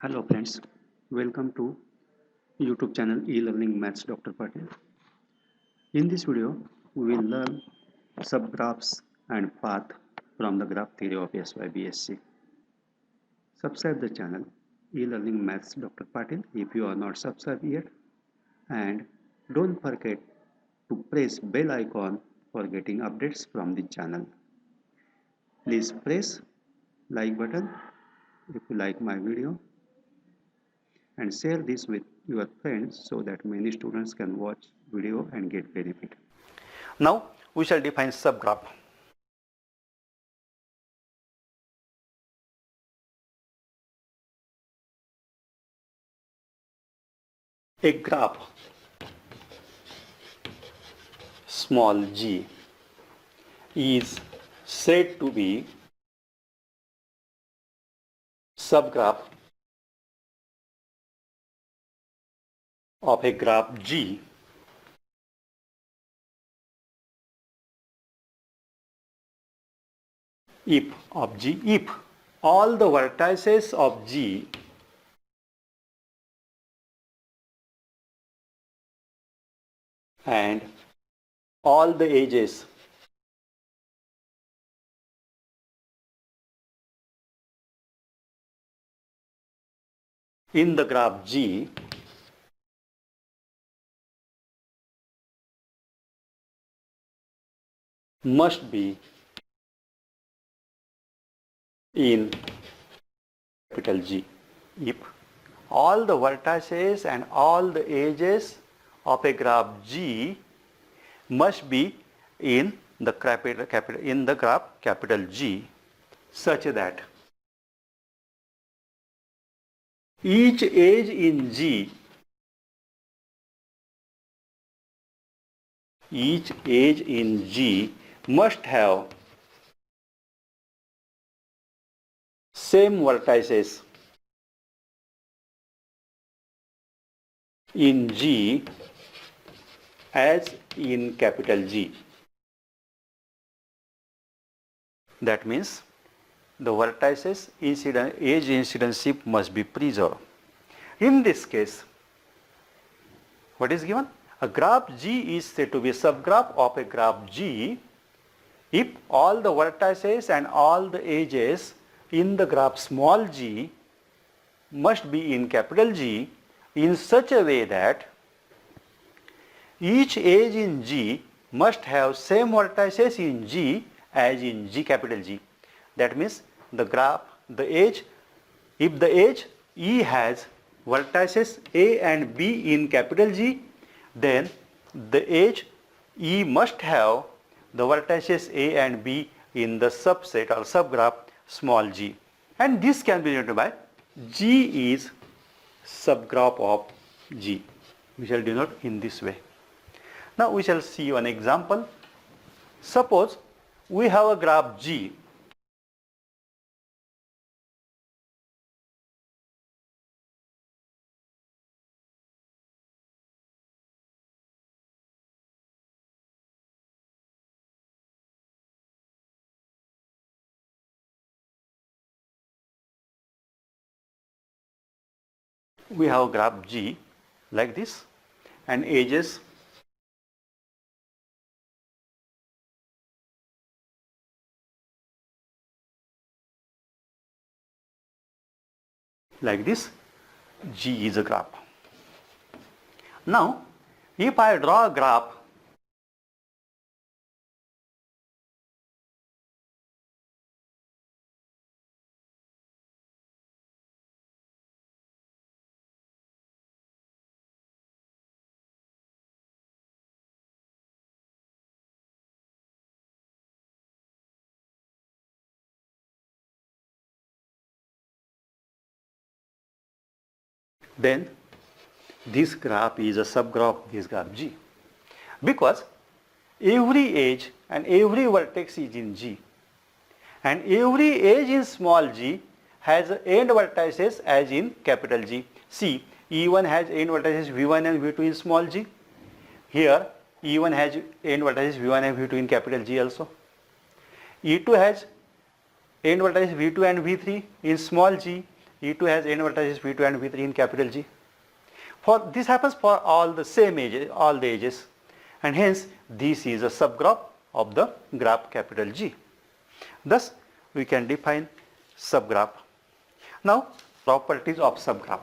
Hello friends, welcome to YouTube channel e-learning maths Dr. Patel. In this video, we will learn subgraphs and path from the graph theory of SYBSC. Subscribe the channel e-learning maths Dr. Patel if you are not subscribed yet, and don't forget to press bell icon for getting updates from the channel. Please press like button if you like my video and share this with your friends so that many students can watch video and get benefit. Now we shall define subgraph. A graph small g is said to be subgraph of a graph G if all the vertices of G and all the edges in the graph G must be in capital G. If all the vertices and all the edges of a graph G must be in the graph capital G, such that each edge in G must have same vertices in G as in capital G. That means the vertices edge incidentship must be preserved. In this case, what is given? A graph G is said to be a subgraph of a graph G if all the vertices and all the edges in the graph small g must be in capital G in such a way that each edge in G must have same vertices in G as in G capital G. That means if the edge E has vertices A and B in capital G, then the edge E must have the vertices A and B in the subset or subgraph small g, and this can be denoted by G is subgraph of G. We shall denote in this way. Now we shall see one example. Suppose we have a graph G . We have a graph G like this and edges like this. G is a graph. Now if I draw a graph then this graph is a subgraph of this graph G, because every edge and every vertex is in G and every edge in small g has end vertices as in capital G. See, E1 has end vertices V1 and V2 in small g. Here E1 has end vertices V1 and V2 in capital G also. E2 has end vertices V2 and V3 in small g, E2 has n vertices V2 and V3 in capital G. For this happens for all the same edges, all the edges, and hence this is a subgraph of the graph capital G. Thus, we can define subgraph. Now, properties of subgraph.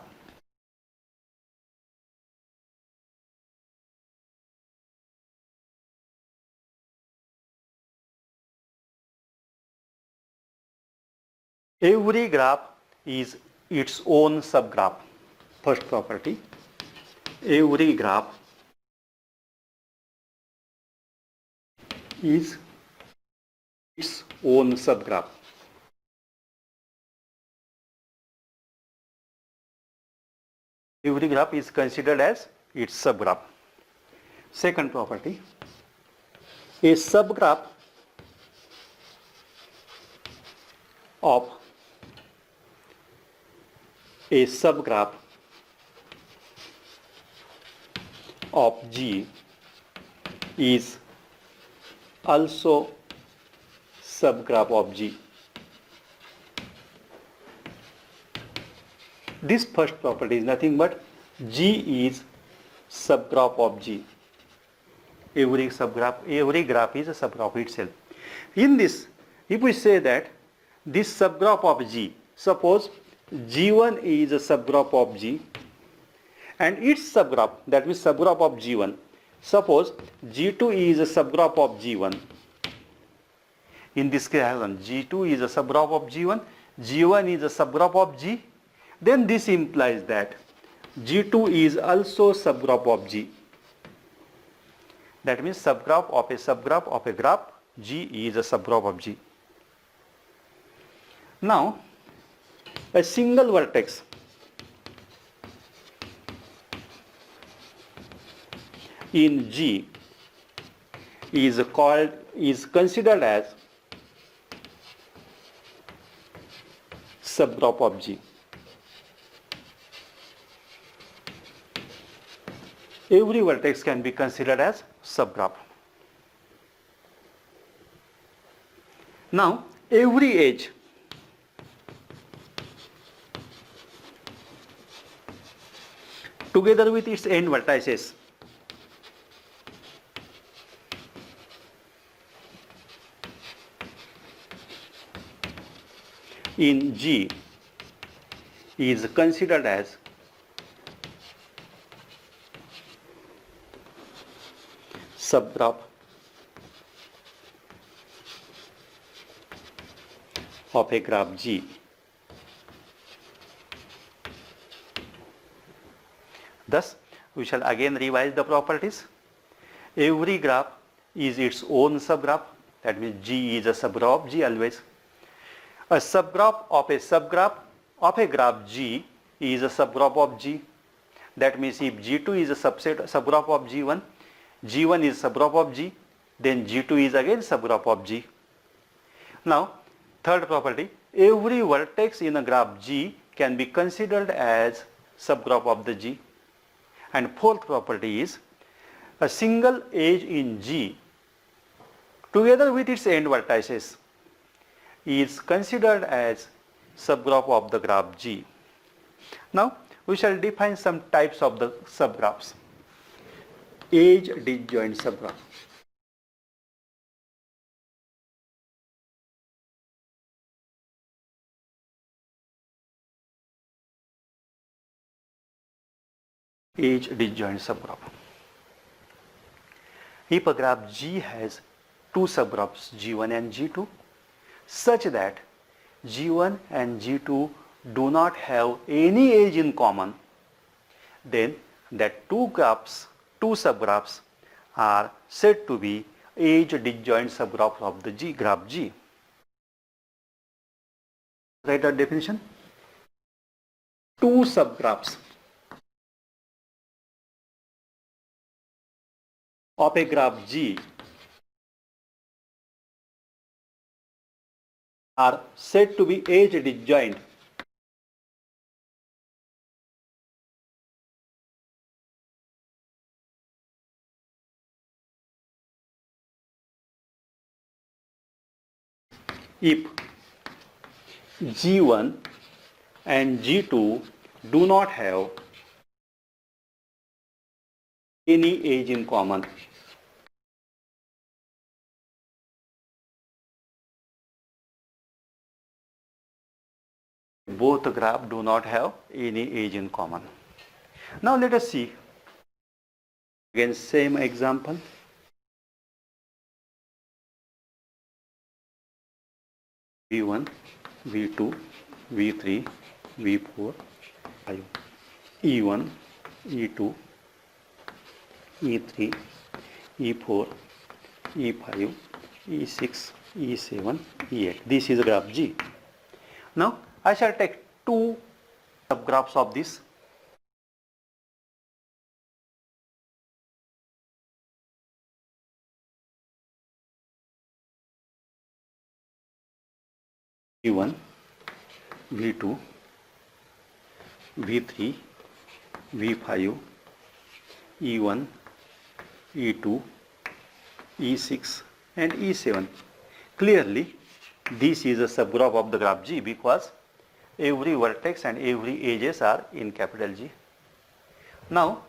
Every graph is its own subgraph. First property, every graph is its own subgraph. Every graph is considered as its subgraph. Second property, a subgraph of G is also subgraph of G. This first property is nothing but G is subgraph of G. Every graph is a subgraph itself. In this, if we say that this subgraph of G, suppose G1 is a subgraph of G and its subgraph, that means subgraph of G1, suppose G2 is a subgraph of G1. In this case, G2 is a subgraph of G1, G1 is a subgraph of G, then this implies that G2 is also subgraph of G. That means subgraph of a graph, G is a subgraph of G. Now, a single vertex in G is considered as subgraph of G. Every vertex can be considered as subgraph. Now, every edge together with its end vertices in G is considered as subgraph of a graph G. Thus, we shall again revise the properties. Every graph is its own subgraph. That means G is a subgraph of G always. A subgraph of a graph G is a subgraph of G. That means if G2 is a subgraph of G1, G1 is subgraph of G, then G2 is again subgraph of G. Now, third property, every vertex in a graph G can be considered as subgraph of the G. And fourth property is a single edge in G together with its end vertices is considered as subgraph of the graph G. Now, we shall define some types of the subgraphs. Edge disjoint subgraph. Edge disjoint subgraph. If a graph G has two subgraphs G1 and G2 such that G1 and G2 do not have any edge in common, then that two subgraphs are said to be edge disjoint subgraph of the graph G. Write our definition. Two subgraphs of a graph G are said to be edge disjoint if G1 and G2 do not have any age in common. Both graph do not have any age in common. Now let us see again same example. V1, V2, V3, V4, 5. E1, E2, E3, E4, E5, E6, E7, E8. This is graph G. Now I shall take two subgraphs of this. V1, V2, V3, V5, E1, E2, E6 and E7. Clearly this is a subgraph of the graph G because every vertex and every edges are in capital G. Now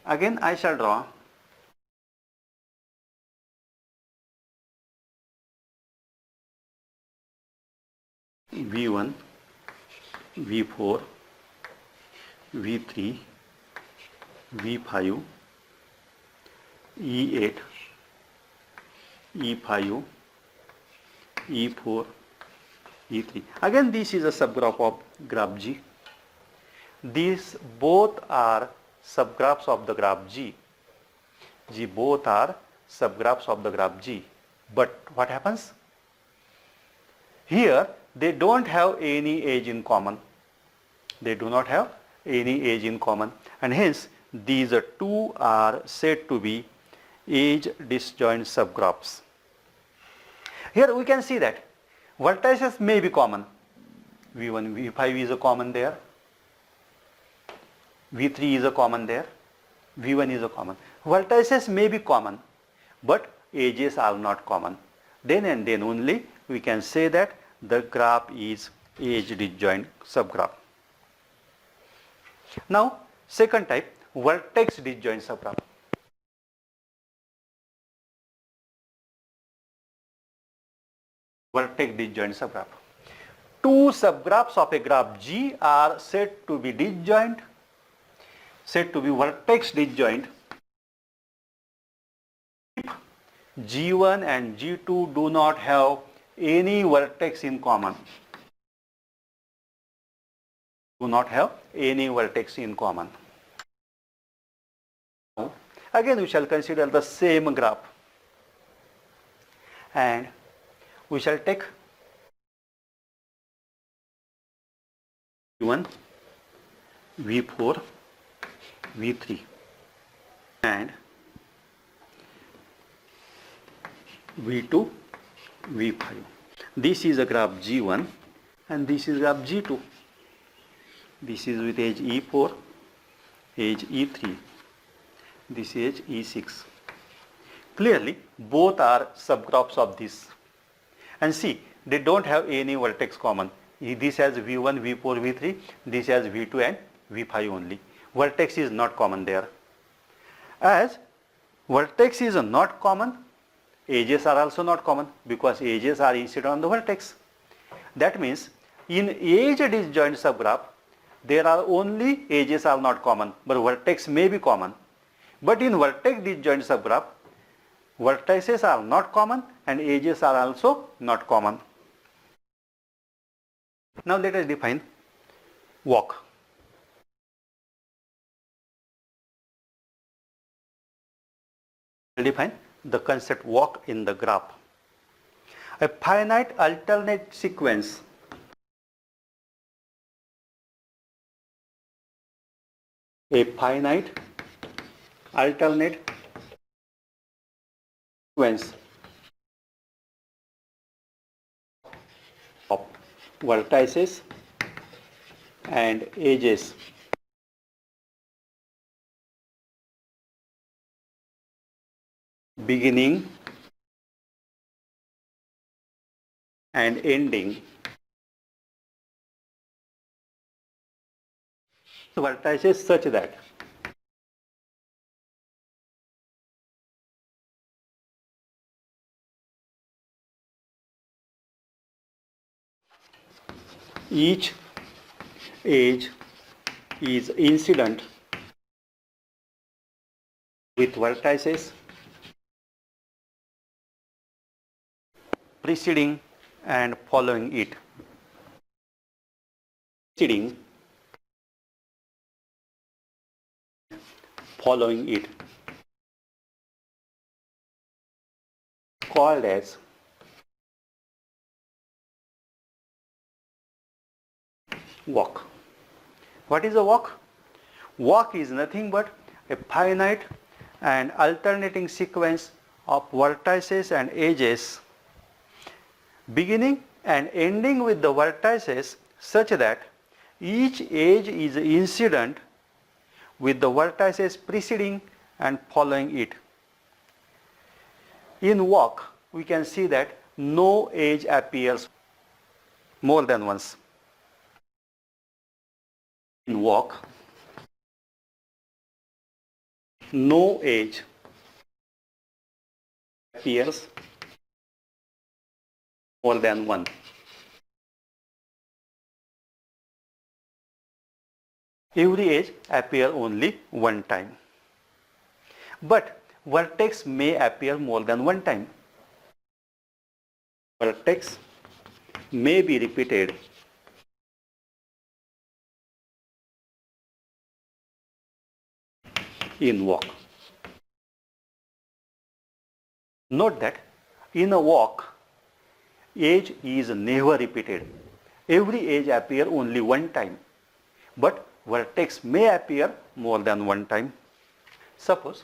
again I shall draw V1, V4, V3, V5, E8, E5, E4, E3. Again this is a subgraph of graph G. These both are subgraphs of the graph G. Both are subgraphs of the graph G. But what happens? Here they don't have any edge in common. They do not have any edge in common, and hence these two are said to be edge disjoint subgraphs. Here we can see that vertices may be common. V1, V5 is a common there. V3 is a common there. V1 is a common. Vertices may be common, but edges are not common. Then and then only we can say that the graph is edge disjoint subgraph. Now second type, vertex disjoint subgraph. Vertex disjoint subgraph. Two subgraphs of a graph G are said to be disjoint, said to be vertex disjoint if G1 and G2 do not have any vertex in common. Do not have any vertex in common. Now, again we shall consider the same graph and we shall take V1, V4, V3 and V2, V5. This is a graph G1 and this is graph G2. This is with edge E4, edge E3, this edge E6. Clearly both are subgraphs of this, and see they don't have any vertex common. This has V1, V4, V3, this has V2 and V5 only. Vertex is not common there. As vertex is not common, edges are also not common because edges are incident on the vertex. That means in edge disjoint subgraph there are only edges are not common, but vertex may be common. But in vertex disjoint subgraph, vertices are not common and edges are also not common. Now let us define walk. Define the concept walk in the graph. A finite alternate sequence alternate sequence of vertices and edges beginning and ending vertices such that each edge is incident with vertices preceding and following it. Preceding, following it, called as walk. What is a walk? Walk is nothing but a finite and alternating sequence of vertices and edges beginning and ending with the vertices such that each edge is incident with the vertices preceding and following it. In walk, we can see that no edge appears more than once. In walk, no edge appears more than one. Every edge appears only one time. But vertex may appear more than one time. Vertex may be repeated in walk. Note that in a walk, edge is never repeated. Every edge appears only one time, but vertex may appear more than one time. Suppose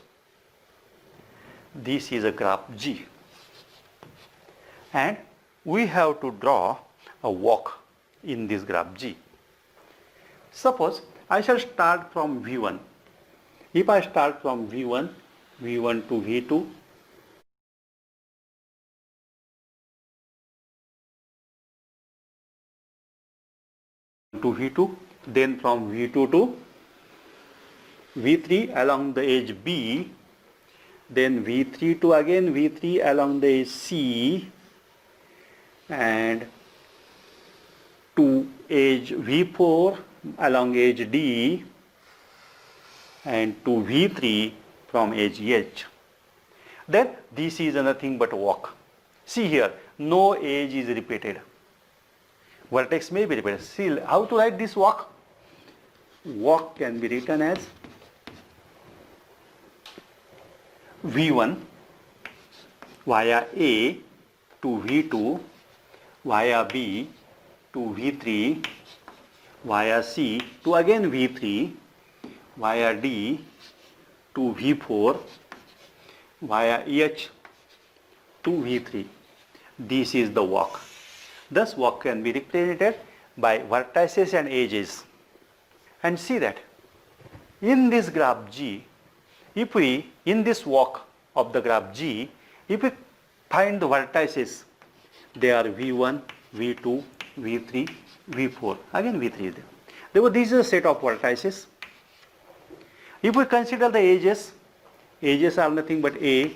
this is a graph G and we have to draw a walk in this graph G. Suppose I shall start from V1. If I start from V1 to V2, then from V2 to V3 along the edge B, then V3 to again V3 along the edge C, and to edge V4 along edge D, and to V3 from edge H. Then this is nothing but walk. See here, no edge is repeated. Vertex may be repeated. See how to write this walk? Walk can be written as V1 via A to V2 via B to V3 via C to again V3 via D to V4 via H to V3. This is the walk. Thus walk can be represented by vertices and edges. And see that in this graph G, if we, in this walk of the graph G, if we find the vertices, they are V1, V2, V3, V4. Again V3 is there. Therefore, this is a set of vertices. If we consider the edges, edges are nothing but A,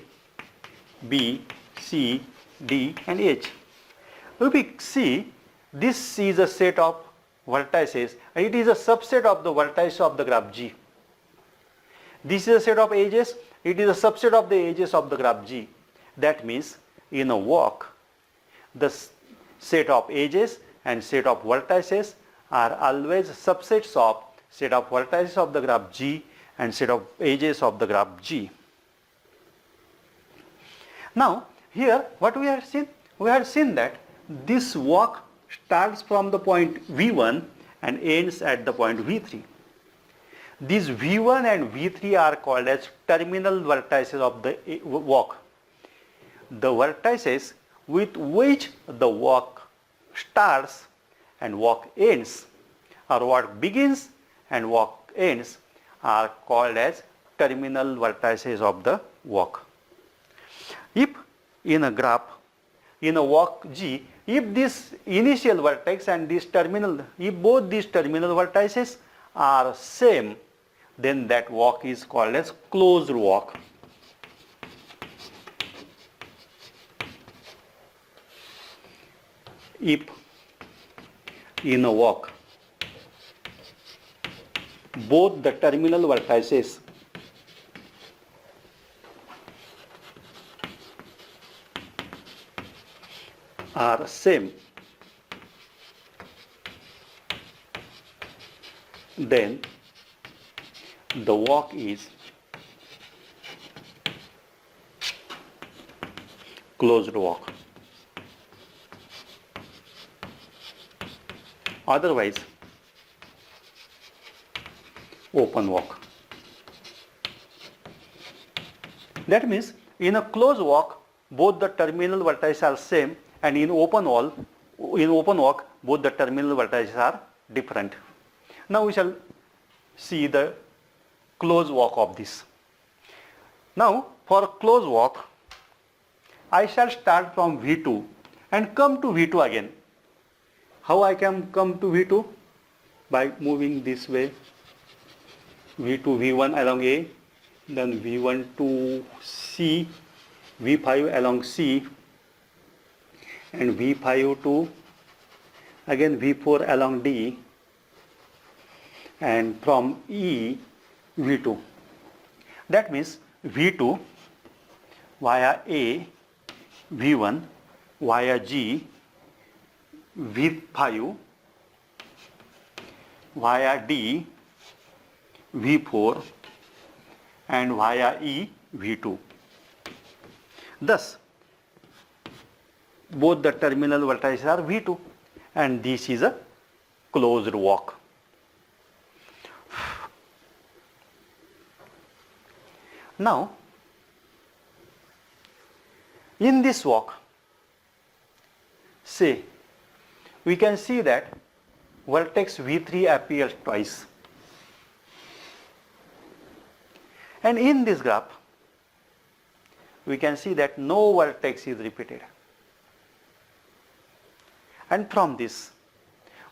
B, C, D and H. If we see, this is a set of vertices and it is a subset of the vertices of the graph G. This is a set of edges, it is a subset of the edges of the graph G. That means in a walk, the set of edges and set of vertices are always subsets of set of vertices of the graph G and set of edges of the graph G. Now here what we have seen? We have seen that this walk starts from the point V1 and ends at the point V3. These V1 and V3 are called as terminal vertices of the walk. The vertices with which the walk starts and walk ends, or walk begins and walk ends, are called as terminal vertices of the walk. If in a graph, in a walk G, if this initial vertex and this terminal, if both these terminal vertices are same, then that walk is called as closed walk. If in a walk both the terminal vertices are same, then the walk is closed walk. Otherwise, open walk. That means in a closed walk, both the terminal vertices are same, and in open walk, both the terminal vertices are different. Now we shall see the closed walk of this. Now for closed walk, I shall start from V2 and come to V2 again. How I can come to V2? By moving this way. V2, V1 along A, then V1 to C, V5 along C, and V5 to again V4 along D, and from E, V2. That means V2 via A, V1 via G, V5 via D, V4 and via E, V2. Thus, both the terminal vertices are V2 and this is a closed walk. Now, in this walk, say, we can see that vertex V3 appears twice. And in this graph, we can see that no vertex is repeated. And from this,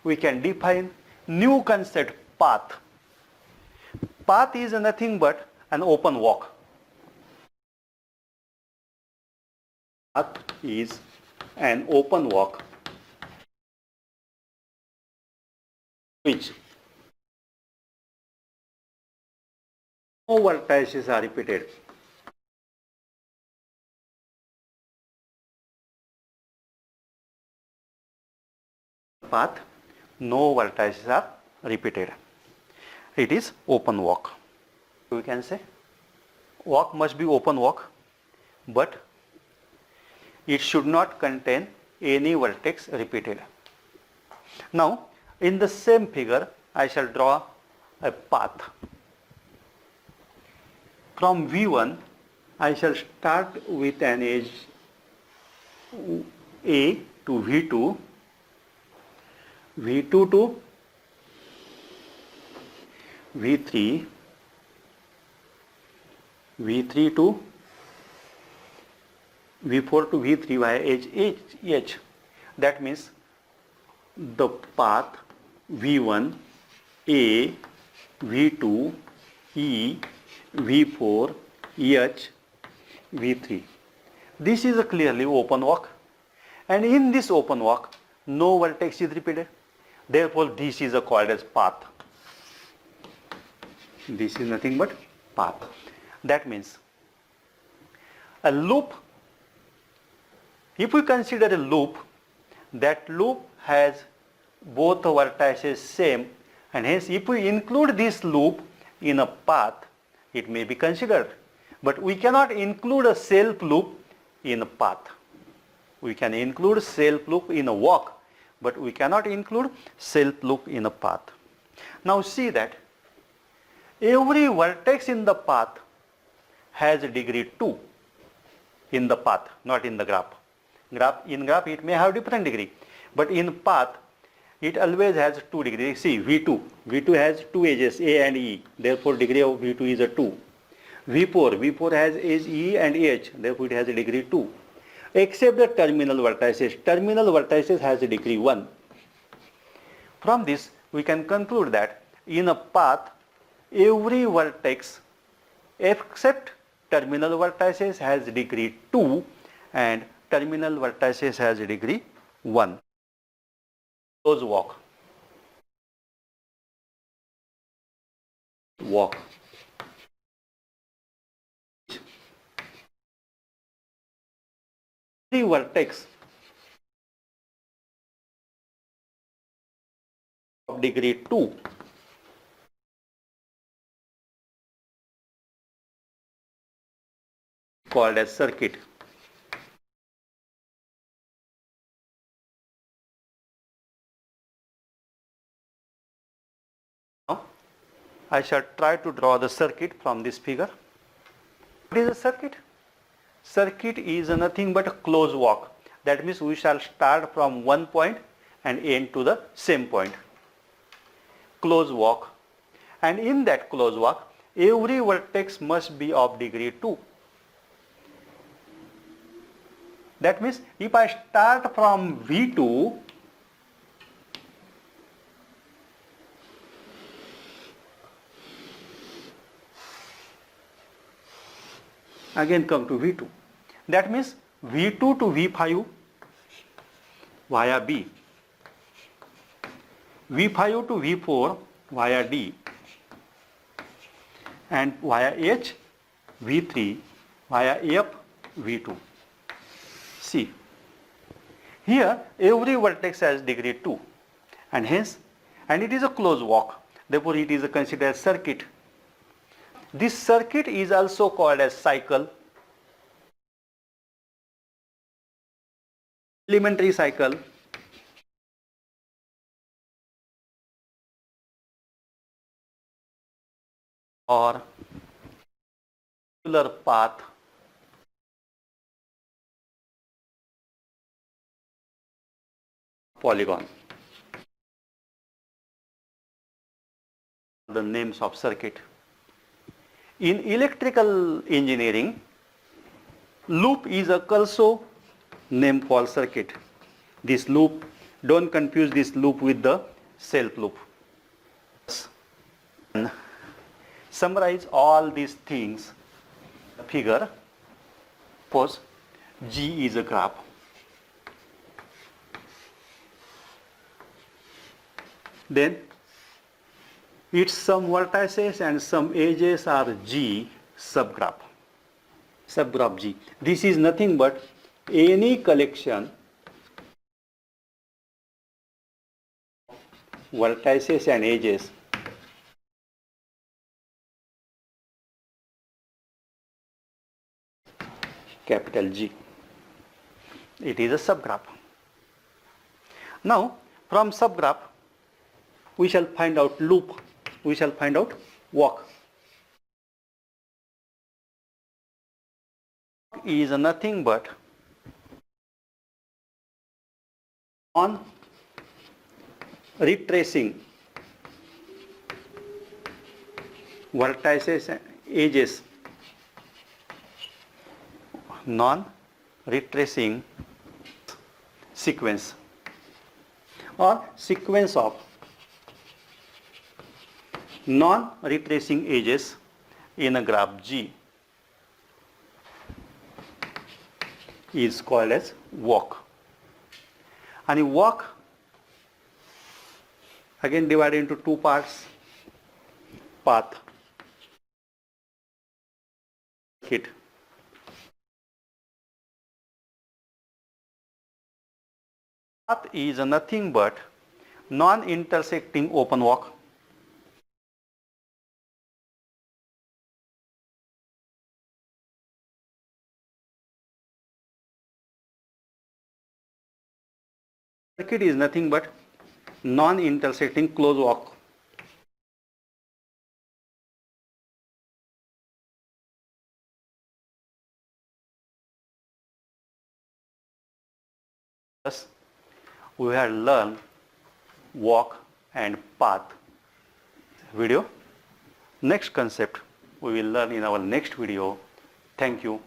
we can define new concept, path. Path is nothing but an open walk. Path is an open walk which no vertices are repeated. Path, no vertices are repeated. It is open walk. We can say walk must be open walk, but it should not contain any vertex repeated. Now, in the same figure, I shall draw a path. From V1, I shall start with an edge A to V2, V2 to V3, V3 to V4 to V3 via edge H. That means the path V1, A, V2, E, V4, H, V3. This is a clearly open walk, and in this open walk, no vertex is repeated. Therefore, this is called as path. This is nothing but path. That means a loop. If we consider a loop, that loop has both the vertices same, and hence if we include this loop in a path, it may be considered. But we cannot include a self loop in a path. We can include self loop in a walk, but we cannot include self loop in a path. Now see that every vertex in the path has a degree 2 in the path, not in the graph. In graph it may have different degree, but in path it always has 2 degrees. See V2 has 2 edges A and E, therefore degree of V2 is a 2. V4 has edge E and H, therefore it has a degree 2. Except the terminal vertices has a degree 1. From this we can conclude that in a path, every vertex except terminal vertices has degree 2 and terminal vertices has degree 1. Close walk. Walk. Every vertex of degree 2 called as circuit. Now, I shall try to draw the circuit from this figure. What is a circuit? Circuit is nothing but a close walk. That means we shall start from one point and end to the same point. Close walk. And in that close walk, every vertex must be of degree 2. That means if I start from V2, again come to V2. That means V2 to V5 via B, V5 to V4 via D, and via H, V3 via F, V2. See, here every vertex has degree 2 and hence, and it is a closed walk, therefore it is considered as circuit. This circuit is also called as cycle, elementary cycle, or circular path, polygon. The names of circuit. In electrical engineering, loop is also name called circuit. This loop, don't confuse this loop with the self loop. And summarize all these things. Figure, suppose G is a graph. Then its some vertices and some edges are G subgraph. Subgraph G. This is nothing but any collection vertices and edges capital G. It is a subgraph. Now, from subgraph, we shall find out loop, we shall find out walk. Is nothing but on retracing vertices and edges, non-retracing sequence or sequence of non-retracing edges in a graph G is called as walk. And a walk again divided into two parts, path, circuit. Path is nothing but non-intersecting open walk. Circuit is nothing but non-intersecting closed walk. Thus, we have learned walk and path video. Next concept we will learn in our next video. Thank you.